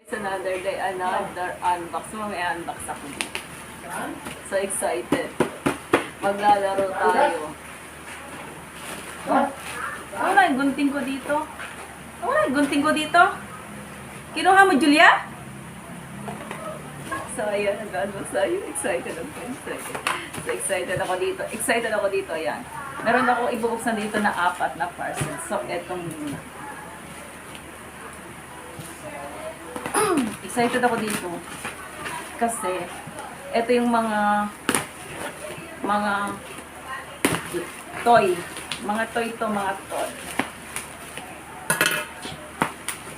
It's another day, another unbox. Mamaya unbox ako dito. So excited. Maglalaro tayo. Wala yung gunting ko dito. Wala yung gunting ko dito. Kinuha mo, Julia? So ayan, nag-unbox tayo. Excited ako. So excited ako dito. Excited ako dito, ayan. Meron ako ibubuksan dito na 4 na parcel. So etong muna. Excited ako dito kasi ito yung mga toy to mga toy.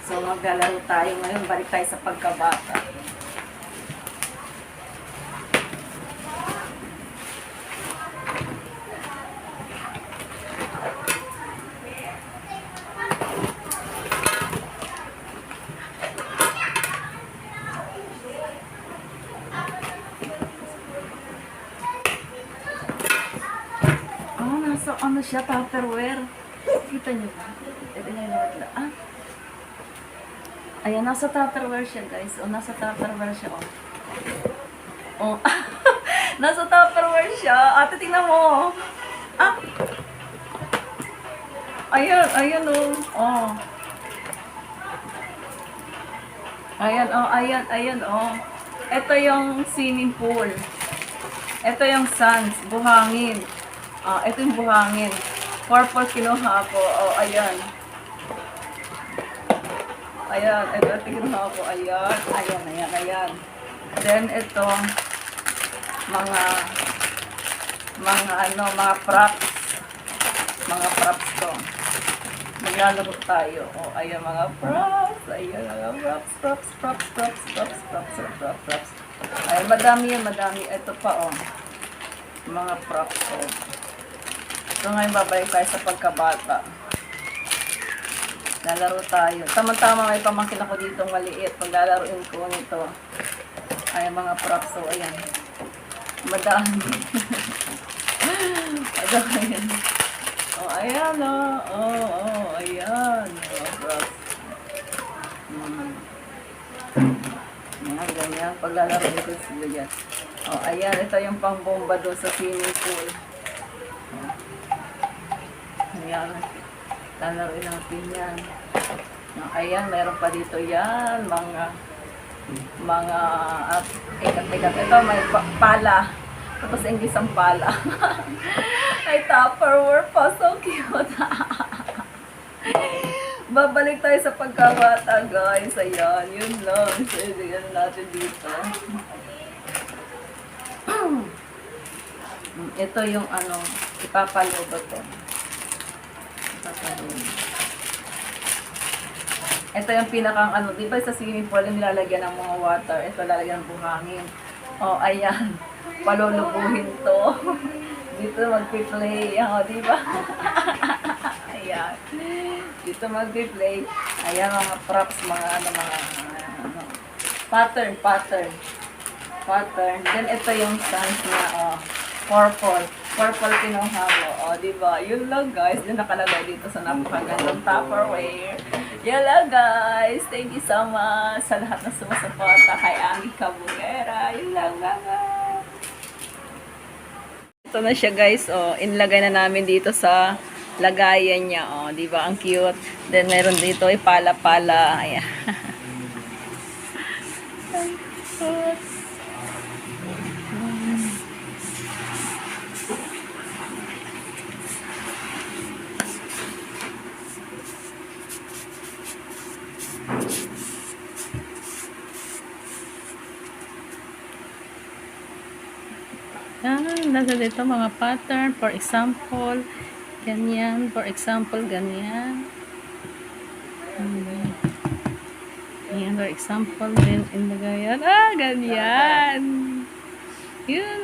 So maglalaro tayo ngayon, balik tayo sa pagkabata. So, ano siya, Tupperware. Kita niyo ba? Ito na yung ayan, nasa Tupperware siya, guys. O, nasa Tupperware siya, o. O, nasa Tupperware siya. Ate, tingnan mo. Ayan, o. O. Ayan, o. Ito yung swimming pool. Ito yung suns, buhangin. Ito yung buhangin. Purple kinuha ko. Ayan. Ito kinuha ko. Ayan. Then, ito, mga props. Mga props to. Maglalaro tayo. Ayan, mga props. Ayan, mga props. Ayan, madami. Ito pa, mga props, So, ngayon babalik tayo sa pagkabata. Lalaro tayo. Tama-tama may pamangkin ako dito maliit. Paglalaroin ko nito. Ayan, mga props. So, ayan. Madami. Ayan. Ayan, ayan. Mga props. Ganyan. Paglalaroin ko sila dyan. Ayan. Ito yung pangbomba doon sa swimming pool. Ayan, lalaroin natin yan. Ayan, meron pa dito yan, mga ikat. Ito, may pala. Tapos English ang pala. Ay, Tupperware pa. So cute. Babalik tayo sa pagkabata, guys. Ayan, yun lang. So, yan natin dito. Ito yung ipapalobo to. Ito yung pinakang di ba sa swimming pool yung nilalagyan ng mga water, ito lalagyan ng buhangin. Ayan, palulubuhin to. Dito magpi-play, di ba? Ayan, dito magpi-play. Ayan, mga props, mga pattern. Then ito yung suns na, purple kinuha mo. Diba? Yun lang, guys. Yun nakalagay dito sa napakagandang Tupperware. Yun lang, guys. Thank you so much sa lahat na sumusuporta kay Ami Kabungera. Yun lang, guys. Ito na siya, guys. Inlagay na namin dito sa lagayan niya. Diba? Ang cute. Then, meron dito pala-pala. Ayan. Nasa dito mga pattern, for example, ganyan, ganyan. Ayan, for example, then inlagayan. Ganyan. Yun,